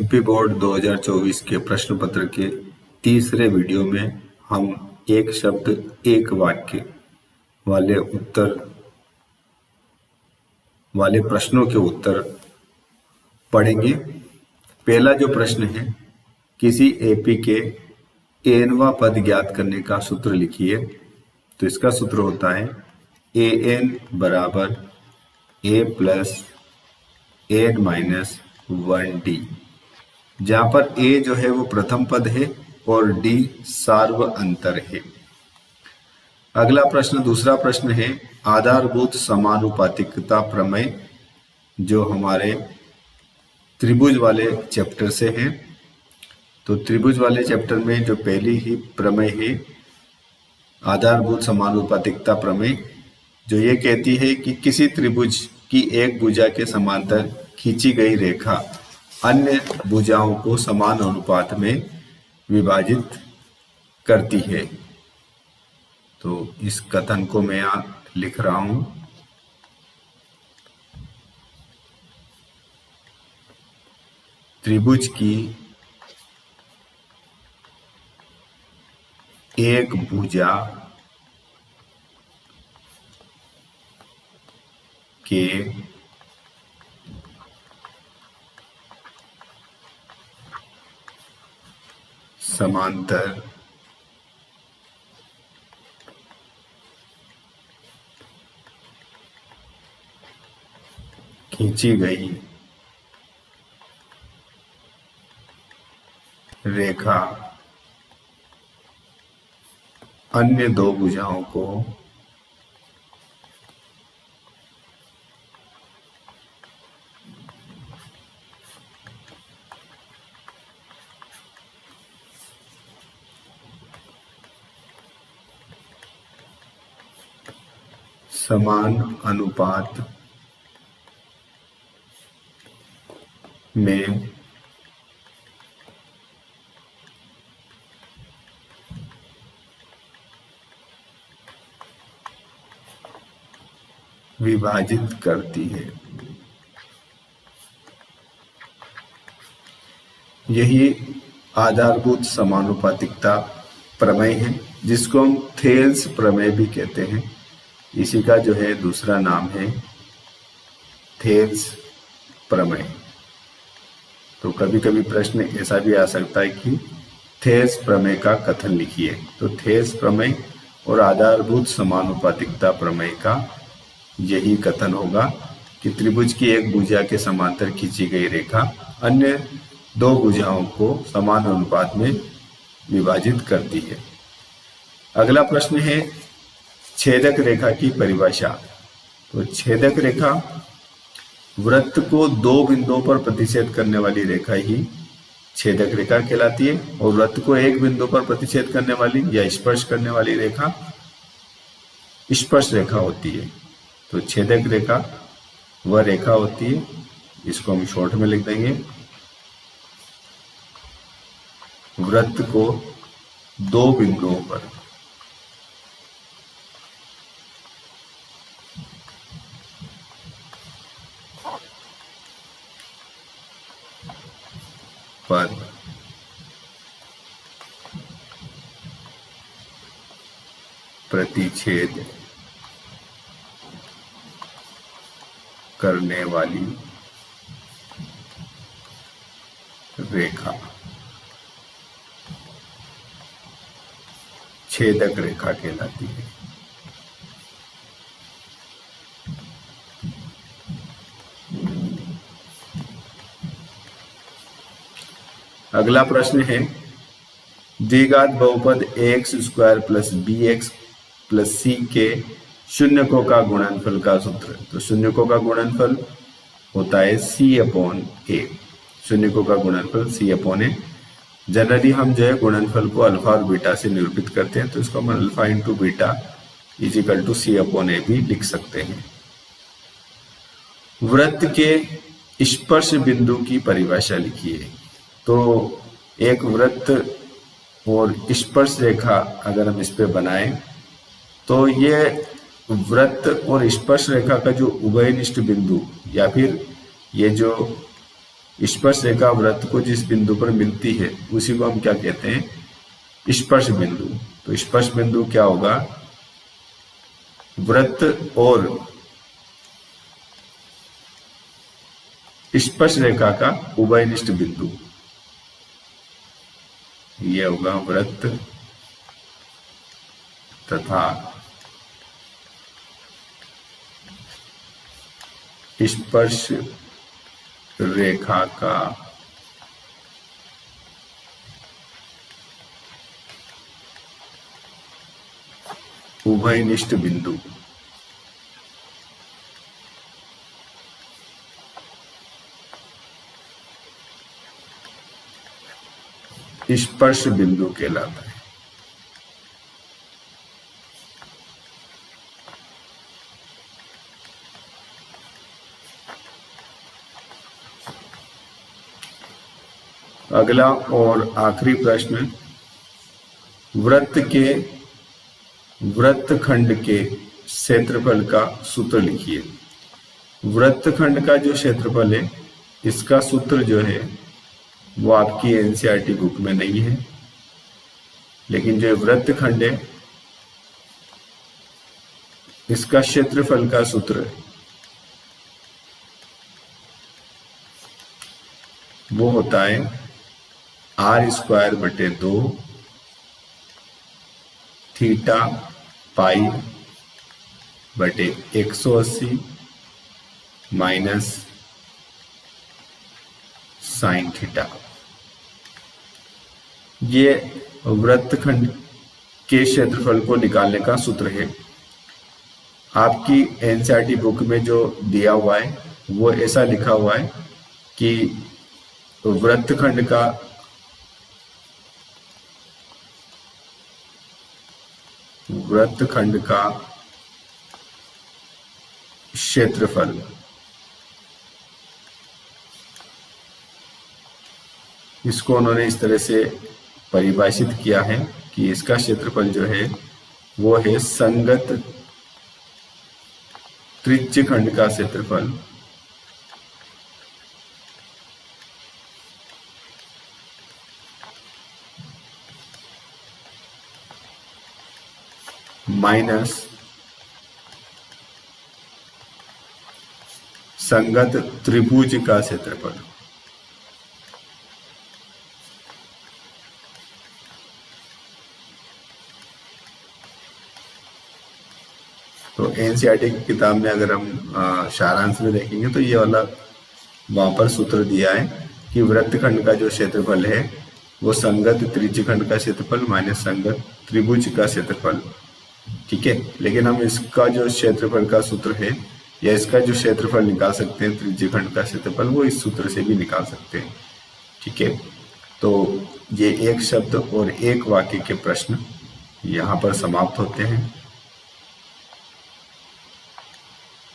MP board 2024 के प्रश्न पत्र के तीसरे वीडियो में हम एक शब्द एक वाक्य वाले प्रश्नों के उत्तर पढ़ेंगे। पहला जो प्रश्न है, किसी एपी के एनवा पद ज्ञात करने का सूत्र लिखिए। तो इसका सूत्र होता है एन बराबर ए प्लस एन माइनस 1d, जहां पर ए जो है वो प्रथम पद है और डी सार्व अंतर है। अगला प्रश्न, दूसरा प्रश्न है आधारभूत समानुपातिकता प्रमेय, जो हमारे त्रिभुज वाले चैप्टर से है। तो त्रिभुज वाले चैप्टर में जो पहली ही प्रमेय है आधारभूत समानुपातिकता प्रमेय, जो ये कहती है कि किसी त्रिभुज की एक भुजा के समांतर खींची गई रेखा अन्य भुजाओं को समान अनुपात में विभाजित करती है। तो इस कथन को मैं यहाँ लिख रहा हूं। त्रिभुज की एक भुजा के समांतर खींची गई रेखा अन्य दो भुजाओं को समान अनुपात में विभाजित करती है। यही आधारभूत समानुपातिकता प्रमेय है, जिसको हम थेल्स प्रमेय भी कहते हैं। इसी का जो है दूसरा नाम है थेल्स प्रमेय। तो कभी कभी प्रश्न ऐसा भी आ सकता है कि थेल्स प्रमेय का कथन लिखिए। तो थेल्स प्रमेय और आधारभूत समानुपातिकता प्रमेय का यही कथन होगा कि त्रिभुज की एक भुजा के समांतर खींची गई रेखा अन्य दो भुजाओं को समान अनुपात में विभाजित करती है। अगला प्रश्न है छेदक रेखा की परिभाषा। तो छेदक रेखा वृत्त को दो बिंदुओं पर प्रतिच्छेद करने वाली रेखा ही छेदक रेखा कहलाती है, और वृत्त को एक बिंदु पर प्रतिच्छेद करने वाली या स्पर्श करने वाली रेखा स्पर्श रेखा होती है। तो छेदक रेखा वह रेखा होती है, इसको हम शॉर्ट में लिख देंगे, वृत्त को दो बिंदुओं पर प्रतिच्छेद करने वाली रेखा छेदक रेखा कहलाती है। अगला प्रश्न है द्विघात बहुपद ax square plus bx plus c के शून्यकों का गुणनफल का सूत्र। तो शून्यकों का गुणनफल होता है c/a। शून्यकों का गुणनफल c/a। जनरली हम जो है गुणनफल को अल्फा और बीटा से निरूपित करते हैं, तो इसको हम alpha into beta equal to c/a भी लिख सकते हैं। वृत्त के स्पर्श बिंदु की परिभाषा लिखिए। तो एक वृत्त और स्पर्श रेखा अगर हम इस पे बनाएं तो ये वृत्त और स्पर्श रेखा का जो उभयनिष्ठ बिंदु या फिर ये जो स्पर्श रेखा वृत्त को जिस बिंदु पर मिलती है उसी को हम क्या कहते हैं, स्पर्श बिंदु। तो स्पर्श बिंदु क्या होगा, वृत्त और स्पर्श रेखा का उभयनिष्ठ बिंदु, यह होगा वृत्त तथा स्पर्श रेखा का उभयनिष्ठ बिंदु। स्पर्श बिंदु कहलाता है। अगला और आखिरी प्रश्न, वृत्तखंड के क्षेत्रफल का सूत्र लिखिए। वृत्तखंड का जो क्षेत्रफल है इसका सूत्र जो है वो आपकी एनसीईआरटी बुक में नहीं है, लेकिन जो वृत्तखंड है इसका क्षेत्रफल का सूत्र वो होता है r²/2 थीटा पाई बटे 180 माइनस साइन थीटा। ये वृत्तखंड के क्षेत्रफल को निकालने का सूत्र है। आपकी एनसीईआरटी बुक में जो दिया हुआ है वो ऐसा लिखा हुआ है कि वृत्तखंड का क्षेत्रफल इसको उन्होंने इस तरह से परिभाषित किया है कि इसका क्षेत्रफल जो है वो है संगत त्रिज्यखंड का क्षेत्रफल माइनस संगत त्रिभुज का क्षेत्रफल। तो एनसीईआरटी की किताब में अगर हम सारांश में देखेंगे तो ये वाला वहां पर सूत्र दिया है कि वृत्तखंड का जो क्षेत्रफल है वो संगत त्रिज्यखंड का क्षेत्रफल माइनस संगत त्रिभुज का क्षेत्रफल, ठीक है। लेकिन हम इसका जो क्षेत्रफल का सूत्र है या इसका जो क्षेत्रफल निकाल सकते हैं त्रिज्यखंड का क्षेत्रफल, वो इस सूत्र से भी निकाल सकते हैं, ठीक है। तो ये एक शब्द और एक वाक्य के प्रश्न यहाँ पर समाप्त होते हैं।